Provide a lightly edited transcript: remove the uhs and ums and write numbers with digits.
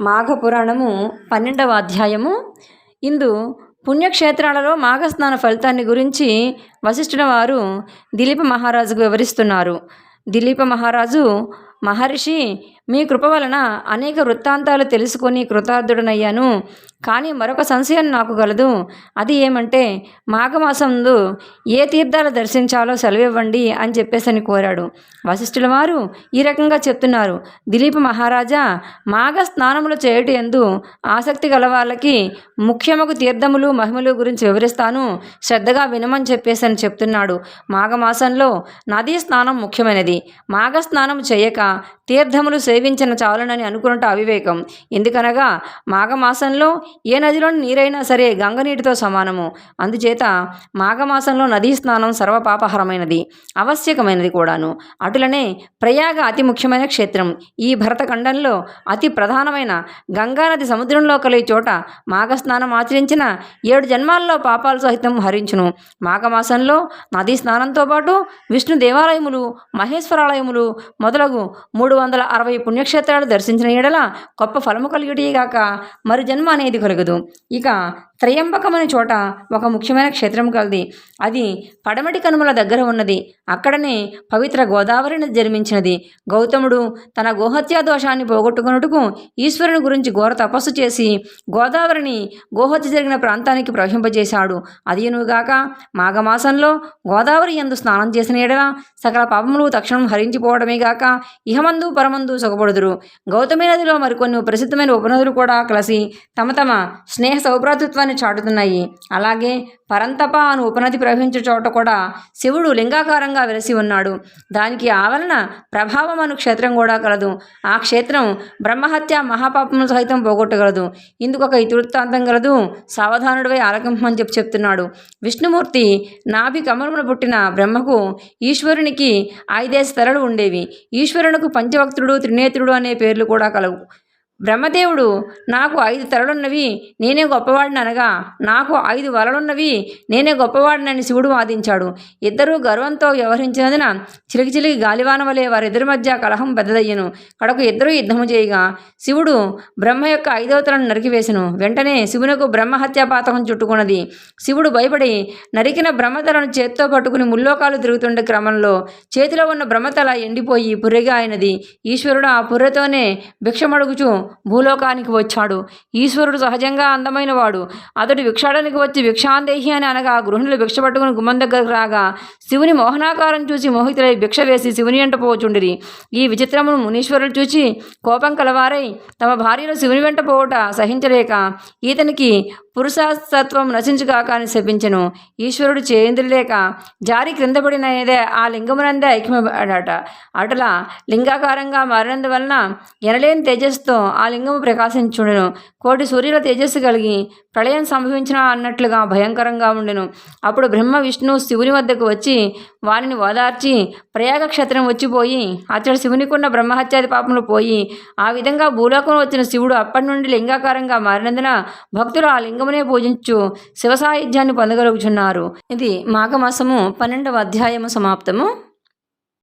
మాఘపురాణము 12వ అధ్యాయము. ఇందు పుణ్యక్షేత్రాలలో మాఘస్నాన ఫలితాన్ని గురించి వశిష్ఠుల వారు దిలీప మహారాజుకు వివరిస్తున్నారు. దిలీప మహారాజు, మహర్షి, మీ కృప వలన అనేక వృత్తాంతాలు తెలుసుకొని కృతార్థుడనయ్యాను. కానీ మరొక సంశయం నాకు కలదు. అది ఏమంటే, మాఘమాసంలో ఏ తీర్థాలు దర్శించాలో సెలవివ్వండి అని చెప్పేసని కోరాడు. వశిష్ఠుల వారు ఈ రకంగా చెప్తున్నారు. దిలీప మహారాజా, మాఘ స్నానములు చేయుట యందు ఆసక్తి గల వాళ్ళకి ముఖ్యమగు తీర్థములు మహిమలు గురించి వివరిస్తాను, శ్రద్ధగా వినమని చెప్పేసని చెప్తున్నాడు. మాఘమాసంలో నదీ స్నానం ముఖ్యమైనది. మాఘ స్నానం చేయక తీర్థములు సేవించిన చాలునని అనుకున్నట్టు అవివేకం. ఎందుకనగా మాఘమాసంలో ఏ నదిలోని నీరైనా సరే గంగ నీటితో సమానము. అందుచేత మాఘమాసంలో నదీ స్నానం సర్వపాపహరమైనది, ఆవశ్యకమైనది కూడాను. అటులనే ప్రయాగ అతి ముఖ్యమైన క్షేత్రం. ఈ భరతఖండంలో అతి ప్రధానమైన గంగానది సముద్రంలో కలిగే చోట మాఘస్నానం ఆచరించిన 7 జన్మాల్లో పాపాలు సహితం హరించును. మాఘమాసంలో నదీ స్నానంతో పాటు విష్ణు దేవాలయములు, మహేశ్వరాలయములు మొదలగు 360 పుణ్యక్షేత్రాలు దర్శించిన ఎడల గొప్ప ఫలము కలిగిటేగాక మరి జన్మ అనేది కలుగదు. ఇక త్రయంబకమనే చోట ఒక ముఖ్యమైన క్షేత్రం కలది. అది పడమటి కనుమల దగ్గర ఉన్నది. అక్కడనే పవిత్ర గోదావరి నది జన్మించినది. గౌతముడు తన గోహత్యా దోషాన్ని పోగొట్టుకున్నట్టుకు ఈశ్వరుని గురించి ఘోర తపస్సు చేసి గోదావరిని గోహత్య జరిగిన ప్రాంతానికి ప్రవహింపజేశాడు. అదియునుగాక మాఘమాసంలో గోదావరి యందు స్నానం చేసిన ఎడల సకల పాపములు తక్షణం హరించిపోవడమే గాక ఇహమందు పరమందు సుఖపడుదురు. గౌతమి నదిలో మరికొన్ని ప్రసిద్ధమైన ఉపనదులు కూడా కలిసి తమ తమ స్నేహ సౌభ్రాతృత్వాన్ని చాటుతున్నాయి. అలాగే పరంతప అను ఉపనది ప్రవహించే చోట కూడా శివుడు లింగాకారంగా వెలసి ఉన్నాడు. దానికి ఆవరణ ప్రభావం అను క్షేత్రం కూడా కలదు. ఆ క్షేత్రం బ్రహ్మహత్య మహాపాపములు సహితం పోగొట్టగలదు. ఇందుకొక ఇతివృత్తాంతం గలదు. సావధానుడివై ఆలకింపమని చెప్తున్నాడు. విష్ణుమూర్తి నాభి కమలమున పుట్టిన బ్రహ్మకు ఈశ్వరునికి 5 తలలు ఉండేవి. ఈశ్వరునికి పంచవక్త్రుడు, త్రినేత్రుడు అనే పేర్లు కూడా కలవు. బ్రహ్మదేవుడు నాకు 5 తలలున్నవి, నేనే గొప్పవాడిని అనగా, నాకు 5 వలలున్నవి, నేనే గొప్పవాడినని శివుడు వాదించాడు. ఇద్దరూ గర్వంతో వ్యవహరించినందున చిలికి గాలివాన వలె వారిద్దరి మధ్య కలహం పెద్దదయ్యను. కడకు ఇద్దరూ యుద్ధము చేయగా శివుడు బ్రహ్మ యొక్క 5వ తలను నరికివేసెను. వెంటనే శివునకు బ్రహ్మహత్యా పాతకం చుట్టుకున్నది. శివుడు భయపడి నరికిన బ్రహ్మతలను చేత్తో పట్టుకుని ముల్లోకాలు తిరుగుతుండే క్రమంలో చేతిలో ఉన్న బ్రహ్మతల ఎండిపోయి పుర్రెగా అయినది. ఈశ్వరుడు ఆ పుర్రెతోనే భిక్షమడుగుచు భూలోకానికి వచ్చాడు. ఈశ్వరుడు సహజంగా అందమైన వాడు. అతడు భిక్షాడానికి వచ్చి భిక్షాందేహి అని అనగా గృహిణులు భిక్ష పట్టుకుని గుమ్మం దగ్గరకు రాగా శివుని మోహనాకారం చూసి మోహితులై భిక్ష వేసి శివుని వెంట పోచుండిరి. ఈ విచిత్రమును మునీశ్వరులు చూచి కోపం కలవారై తమ భార్యలు శివుని వెంట పోవుట సహించలేక ఈతనికి పురుషసత్వం నశించుగాక అని శపించెను. ఈశ్వరుడు చేయందులేక జారి క్రింద పడినదే ఆ లింగమునందే ఐక్యమయ్యాడట. అట్లా లింగాకారంగా మారినందువలన ఎనలేని తేజస్సుతో ఆ లింగము ప్రకాశించుండెను. 1,000,000 సూర్యుల తేజస్సు కలిగి ప్రళయం సంభవించిన అన్నట్లుగా భయంకరంగా ఉండెను. అప్పుడు బ్రహ్మ విష్ణు శివుని వద్దకు వచ్చి వారిని ఓదార్చి ప్రయాగ క్షేత్రం వచ్చిపోయి అతడు శివునికున్న బ్రహ్మహత్యాది పాపములు పోయి ఆ విధంగా భూలోకం వచ్చిన శివుడు అప్పటి నుండి లింగాకారంగా మారినందున భక్తులు ఆ లింగమునే పూజించు శివ సాయుధ్యాన్ని పొందగలుగుచున్నారు. ఇది మాఘమాసము 12వ అధ్యాయము సమాప్తము.